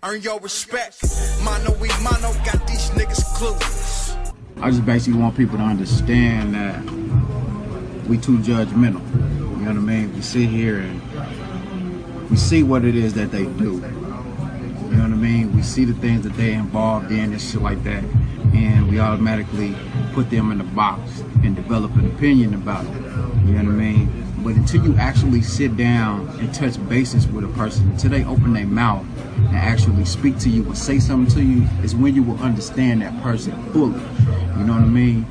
earn your respect. Mono we mono, got these niggas clueless. I just basically want people to understand that we too judgmental. You know what I mean? We sit here and we see what it is that they do. You know what I mean? We see the things that they're involved in and shit like that, and we automatically put them in the box and develop an opinion about it. You know what I mean? But until you actually sit down and touch bases with a person, until they open their mouth and actually speak to you or say something to you, is when you will understand that person fully. You know what I mean?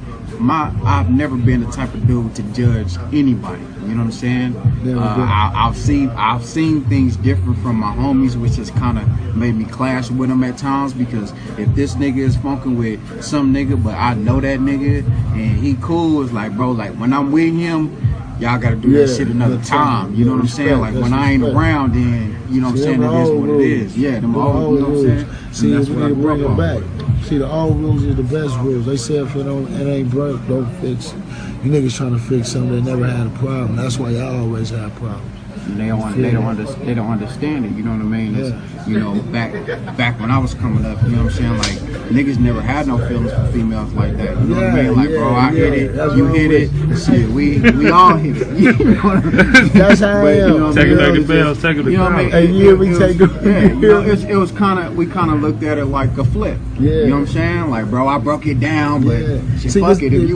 I've never been the type of dude to judge anybody. You know what I'm saying? I've seen things different from my homies, which has kind of made me clash with them at times, because if this nigga is funking with some nigga, but I know that nigga and he cool, it's like, bro, like when I'm with him, y'all gotta do that shit another time. You know what I'm saying? Like when I ain't around, then you know what I'm saying, it is what it is. Yeah, them old, you know what I'm saying? See, that's what I bring it back. See, the old rules are the best rules. They say if it ain't broke, don't fix it. You niggas trying to fix something that never had a problem. That's why y'all always have problems. And they don't understand it. You know what I mean? Yeah. You know, back when I was coming up, you know what I'm saying? Like niggas never had no feelings for females like that. You know what I mean? Like, bro, I hit it, you hit it. Shit, we all hit it. You know what I mean? That's how I am. You know take it back to bells, take it to crowd. Hey, yeah, we take it. Yeah, you know, it was we kind of looked at it like a flip. Yeah. You know what I'm saying? Like, bro, I broke it down, but shit, see, fuck it. If you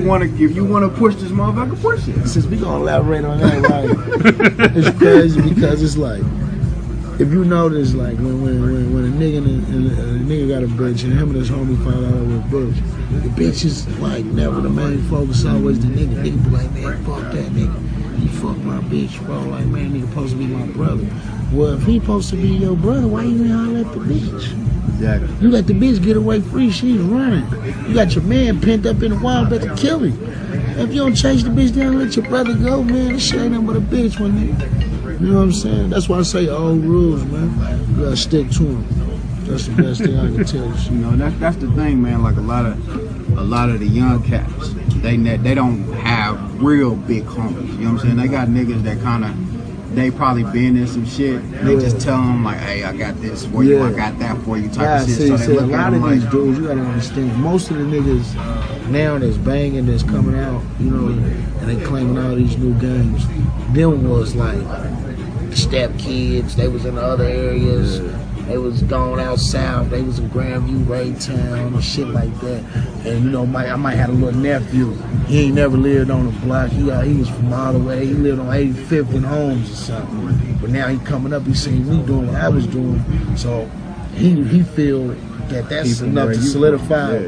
wanna push this motherfucker, push it. Since we gonna elaborate on that, right? It's crazy because it's like, if you notice, like when a nigga and a nigga got a bitch and him and his homie found out over a bitch, the bitch is like never the main focus, always the nigga. Nigga be like, man, fuck that nigga. He fucked my bitch, bro. Like, man, nigga supposed to be my brother. Well, if he supposed to be your brother, why you ain't holler at the bitch? Exactly. You let the bitch get away free, she's running. You got your man pent up in the wild, better kill him. If you don't chase the bitch down and let your brother go, man, this shit ain't nothing but a bitch, one nigga. You know what I'm saying? That's why I say old rules, man. You gotta stick to them. That's the best thing I can tell you. You know, that's the thing, man. Like a lot of the young cats, they don't have real big homies. You know what I'm saying? They got niggas that they probably been in some shit. They just tell them like, hey, I got this for you, I got that for you, type of shit. See, so they look a lot of these like, dudes, you gotta understand, most of the niggas now that's banging, that's coming out, you know, and they claiming all these new games, them was like step kids. They was in the other areas. They was going out south. They was in Grandview, Raytown, and shit like that. And you know, I might have a little nephew. He ain't never lived on the block. He was from all the way. He lived on 85th and Holmes or something. But now he coming up. He seen me doing what I was doing. So he feel that's enough to solidify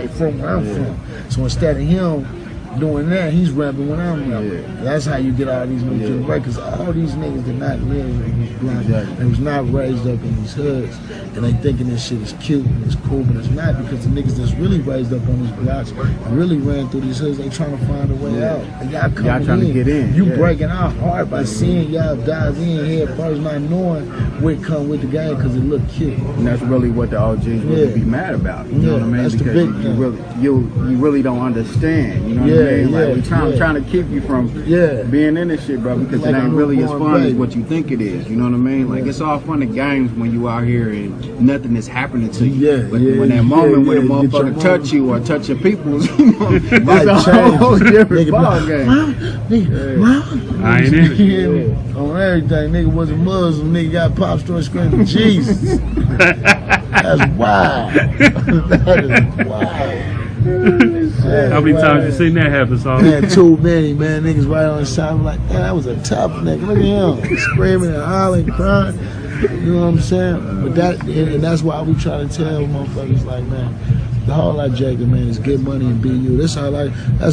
from where I'm from. So instead of him doing that, he's rapping when I'm rapping. That's how you get all these new generations. Because all these niggas did not live in these blocks. They was not raised up in these hoods. And they thinking this shit is cute and it's cool, but it's not, because the niggas that's really raised up on these blocks and really ran through these hoods, they trying to find a way out. And y'all trying to get in. You breaking our heart by seeing y'all dive in head first, not knowing what come with the game because it look cute. And that's really what the OGs really be mad about. You know what I mean? That's because you really don't understand. You know what I mean? Like we trying to keep you from being in this shit, bro, because like it ain't really as fun as what you think it is. You know what I mean? Like it's all fun and games when you out here and nothing is happening to you. But when that moment when a motherfucker touch you or touch your peoples, you know, it's a whole different ball game. I ain't in it. On everything, nigga was a Muslim, nigga got pop store screaming Jesus. That's wild. That is wild. How many times you seen that happen, son? Man, too many, man. Niggas right on the side, I'm like, man, that was a tough nigga. Look at him, screaming and hollering, crying. You know what I'm saying? But that's why we try to tell motherfuckers, like, man, the whole lot, Jacob, man, is get money and be you. That's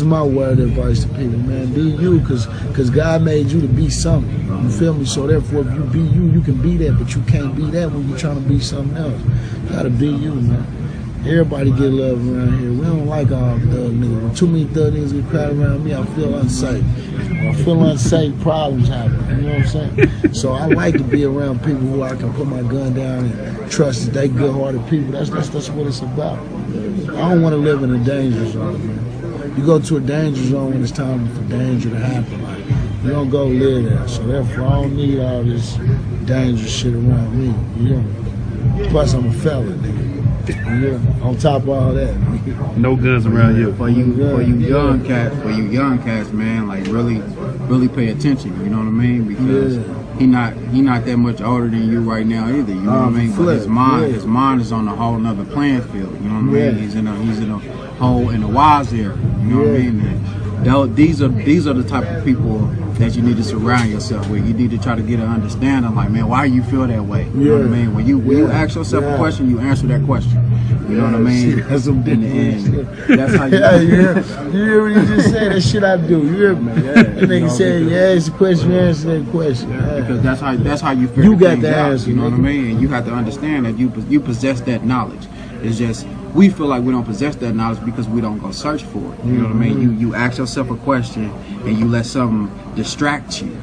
my word of advice to people, man. Be you, cause God made you to be something. You feel me? So therefore, if you be you, you can be that, but you can't be that when you're trying to be something else. You gotta be you, man. Everybody get love around here. We don't like all thug niggas. When too many thug niggas get crowded around me, I feel unsafe. When I feel unsafe, problems happen. You know what I'm saying? So I like to be around people who I can put my gun down and trust that they good-hearted people. That's what it's about. I don't want to live in a danger zone, man. You go to a danger zone when it's time for danger to happen. Like, you don't go live there. So therefore, I don't need all this dangerous shit around me. You know? Plus, I'm a fella, nigga. Yeah. On top of all that, nigga. No guns around here. For you young cats, man, like really pay attention. You know what I mean? Because he not that much older than you right now either. You know what I mean? But his mind is on a whole nother playing field. You know what I mean? He's in a whole in the wise area. You know what I mean? And these are the type of people that you need to surround yourself with. You need to try to get an understanding, like, man, why you feel that way? You know what I mean? When you ask yourself a question, you answer that question. You know what I mean? That's some big that's how you. You hear what he just said? That shit I do. You hear me? That nigga said, you ask the question, you answer that question. Because that's how you figure you got things the out. answer. You know what I mean? And you have to understand that you possess that knowledge. It's just we feel like we don't possess that knowledge because we don't go search for it. You know what I mean? You ask yourself a question and you let something distract you.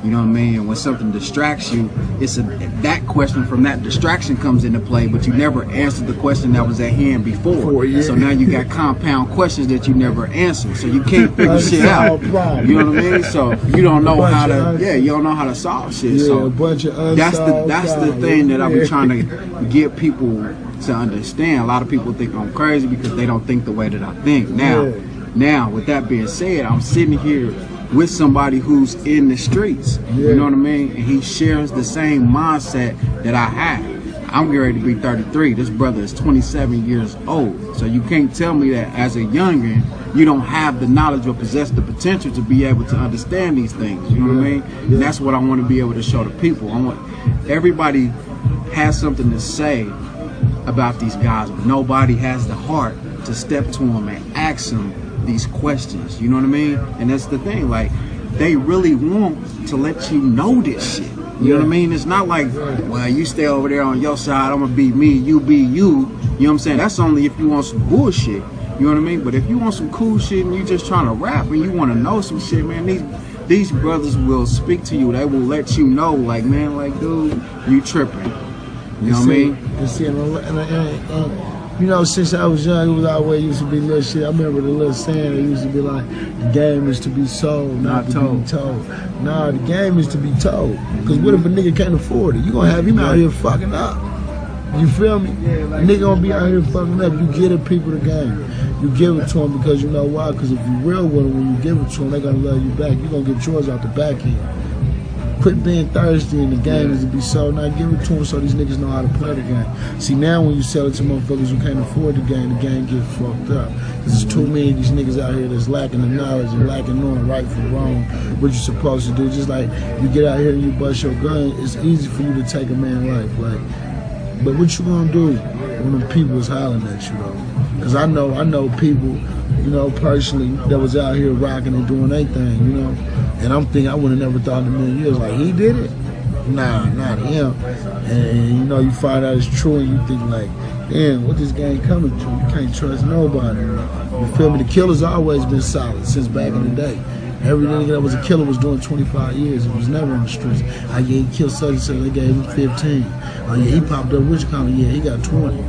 You know what I mean? And when something distracts you, that question from that distraction comes into play, but you never answered the question that was at hand before. So now you got compound questions that you never answered. So you can't figure shit out. You know what I mean? So you don't know how to you don't know how to solve shit. So that's the thing that I be trying to get people to understand. A lot of people think I'm crazy because they don't think the way that I think. Now with that being said, I'm sitting here with somebody who's in the streets, you know what I mean? And he shares the same mindset that I have. I'm getting ready to be 33. This brother is 27 years old. So you can't tell me that as a youngin', you don't have the knowledge or possess the potential to be able to understand these things. You know what I mean? And that's what I want to be able to show the people. I want everybody has something to say about these guys, but nobody has the heart to step to them and ask them these questions. You know what I mean? And that's the thing, like, they really want to let you know this shit. You know what I mean? It's not like, well, you stay over there on your side, I'm gonna be me, you be you. You know what I'm saying? That's only if you want some bullshit. You know what I mean? But if you want some cool shit and you just trying to rap and you want to know some shit, man, these brothers will speak to you. They will let you know, like, man, like, dude, you tripping. You know what I mean? You know, since I was young, it was always used to be little shit. I remember the little saying that used to be like, the game is to be sold, not to be told. Nah, the game is to be told. Because what if a nigga can't afford it? You gonna have him out here fucking up. You feel me? Nigga gonna be out here fucking up. You get it, people the game. You give it to them because you know why? Because if you real with them, when you give it to them, they gonna love you back. You gonna get yours out the back end. Quit being thirsty in the game is to be sold. Now give it to them so these niggas know how to play the game. See, now when you sell it to motherfuckers who can't afford the game gets fucked up. Because there's too many of these niggas out here that's lacking the knowledge and lacking knowing right from wrong, what you're supposed to do. Just like you get out here and you bust your gun, it's easy for you to take a man's life. Like, but what you gonna do when the people is hollering at you though? Because I know people, you know, personally, that was out here rocking and doing their thing, you know. And I'm thinking, I would have never thought in a million years, like, he did it? Nah, not him. And you know, you find out it's true and you think like, damn, what this game coming to? You can't trust nobody. You feel me? The killer's always been solid since back in the day. Every nigga that was a killer was doing 25 years. It was never on the streets. Oh yeah, he killed such and such, they gave him 15. Oh yeah, he popped up, which kind of, yeah, he got 20.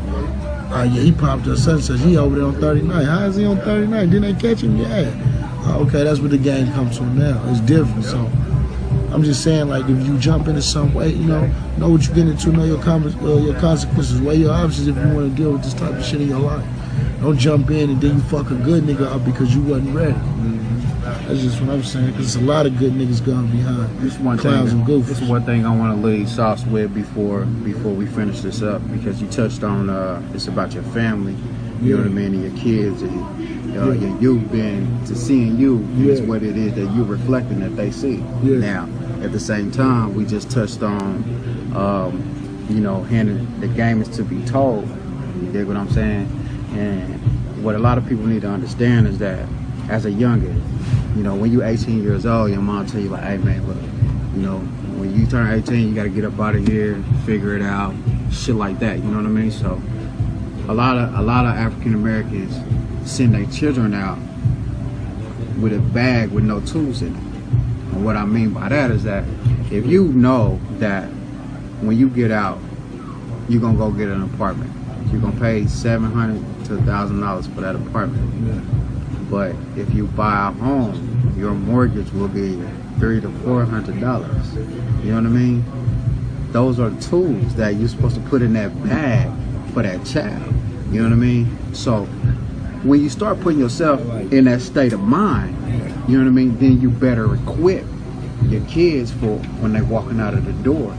Oh yeah, he popped up such and such, he over there on 39. How is he on 39? Didn't they catch him? Yeah. Okay, that's what the game comes from now. It's different. So I'm just saying, like, if you jump into some way, you know what you're getting into, know your consequences, weigh your options if you want to deal with this type of shit in your life. Don't jump in and then you fuck a good nigga up because you wasn't ready. That's just what I'm saying, because there's a lot of good niggas going behind clowns and goofs. This is one thing I want to leave Sauce with before we finish this up, because you touched on it's about your family, you know what I mean, and your kids and your youth, being to seeing you is what it is that you're reflecting that they see. Now, at the same time, we just touched on, you know, the game is to be told. You dig what I'm saying? And what a lot of people need to understand is that as a youngin', you know, when you're 18 years old, your mom tell you like, hey man, look, you know, when you turn 18, you gotta get up out of here, figure it out, shit like that. You know what I mean? So a lot of African Americans send their children out with a bag with no tools in it. And what I mean by that is that if you know that when you get out, you're gonna go get an apartment, you're gonna pay $700 to $1,000 for that apartment. But if you buy a home, your mortgage will be $300 to $400. You know what I mean? those are tools that you're supposed to put in that bag for that child. You know what I mean? So when you start putting yourself in that state of mind, you know what I mean, then you better equip your kids for when they're walking out of the door,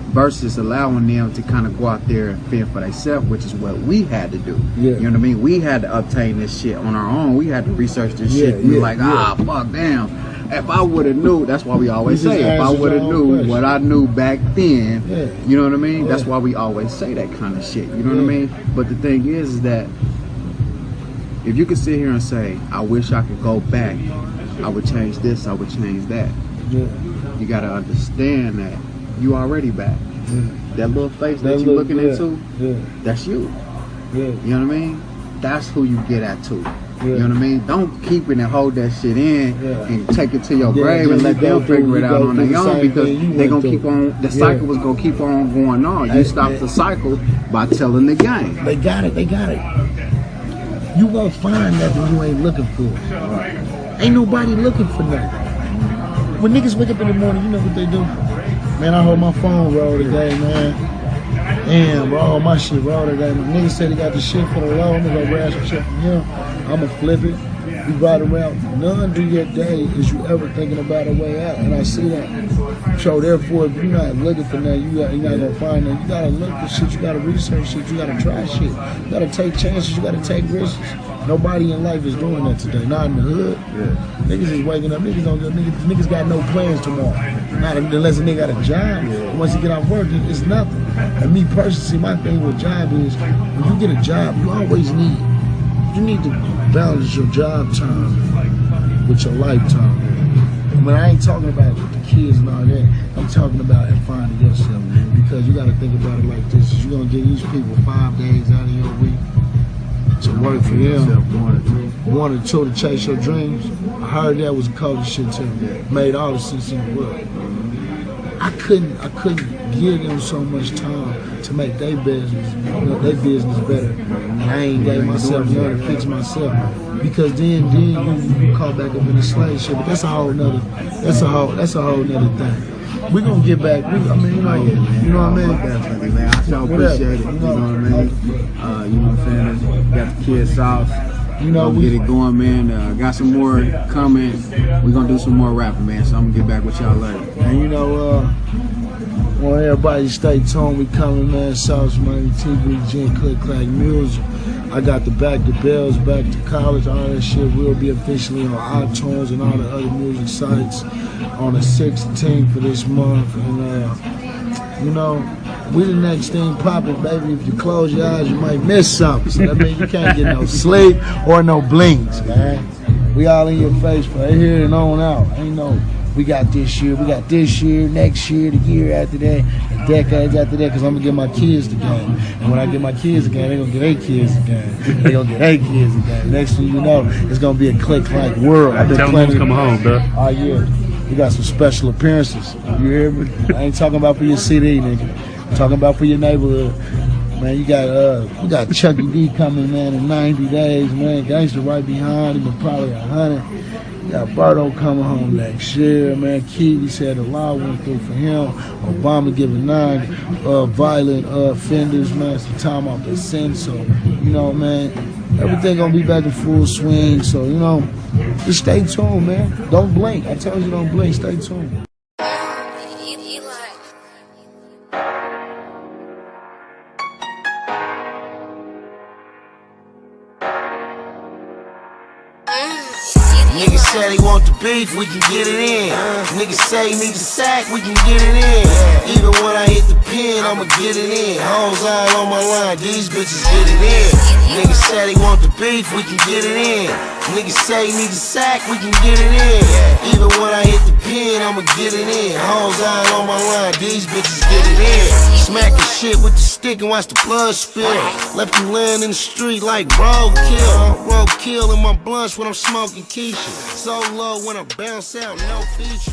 versus allowing them to kind of go out there and fend for themselves, which is what we had to do. You know what I mean? We had to obtain this shit on our own. We had to research this shit. We were like, fuck, damn. If I would have knew, that's why we always say, if I would have knew what I knew back then, you know what I mean? That's why we always say that kind of shit. You know what I mean? But the thing is that if you could sit here and say, I wish I could go back, I would change this, I would change that. You got to understand that you already back. That little face that you looking into, that's you. You know what I mean? That's who you get at too. You know what I mean? Don't keep it and hold that shit in and take it to your grave and let them figure it out on their own, because they're going to keep on, the cycle was going to keep on going on. You stop the cycle by telling the game. They got it. You won't find nothing you ain't looking for. Ain't nobody looking for nothing. When niggas wake up in the morning, you know what they do? Man, I hold my phone roll today, man. Damn, bro, all my shit roll today. My nigga said he got the shit for the low. I'm gonna go grab some shit from him. I'ma flip it. We ride around. None of your day is you ever thinking about a way out. And I see that. So therefore, if you're not looking for nothing, you're not gonna find nothing. You gotta look for shit. You gotta research shit. You gotta try shit. You gotta take chances. You gotta take risks. Nobody in life is doing that today. Not in the hood. Niggas is waking up. Niggas got no plans tomorrow. Not unless a nigga got a job. Once you get off work, it's nothing. And me personally, my thing with job is, when you get a job, you need to balance your job time with your lifetime. And when I ain't talking about the kids and all that, I'm talking about finding yourself, man. Because you got to think about it like this: you're gonna give these people 5 days out of your week to work for them, 1 or 2 to chase your dreams. I heard that was the coldest shit to me. Made all the sense in the world. I couldn't give them so much time to make their business better. And I ain't gave myself nothing to fix myself. Because then you caught back up in the slave shit. But that's a whole nother thing. We're gonna get back. You know what I mean? Definitely, man. I so appreciate it. You know what I mean? You know what I'm saying? Got the kids sauce. You know, we get it going, man. Got some more coming. We're gonna do some more rapping, man. So I'm gonna get back with y'all later. And you know, want everybody to stay tuned. We coming, man. Sauce Money TV, Gen Click Clack Music. I got the Back to Bells, Back to College, all that shit will be officially on iTunes and all the other music sites on the 16th of this month. And you know, we the next thing popping, baby. If you close your eyes, you might miss something. So that means you can't get no sleep or no blinks, man. We all in your face from here and on out. Ain't no, we got this year, next year, the year after that, and decades after that, because I'm going to get my kids the game. And when I get my kids the game, they're going to get their kids the game. They're going to get their kids the game. Next thing you know, it's going to be a click-like world. Tell them to come home, bro. Oh, yeah. We got some special appearances. You hear me? I ain't talking about for your CD, nigga. I'm talking about for your neighborhood. Man, we got Chucky D coming, man, in 90 days, man. Gangsta right behind him, and probably 100. We got Berto coming home next year, man. Kiwi said the law went through for him. Obama giving 9 violent offenders, man, some time off their sentence. So, you know, man, everything gonna be back in full swing. So, you know, just stay tuned, man. Don't blink. I told you don't blink. Stay tuned. Niggas say they want the beef, we can get it in. Niggas say need the sack, we can get it in. Even when I hit the pin, I'ma get it in. Hoes all on my line, these bitches get it in. Niggas say they want the beef, we can get it in. Niggas say need the sack, we can get it in. Even when I hit the pin, I'ma get it in. Hoes all on my line, these bitches get it in. Smacking shit with the stick and watch the blood spill. Left them laying in the street like roadkill. Roadkill in my blunts when I'm smoking Keisha. So low when I bounce out, no feature.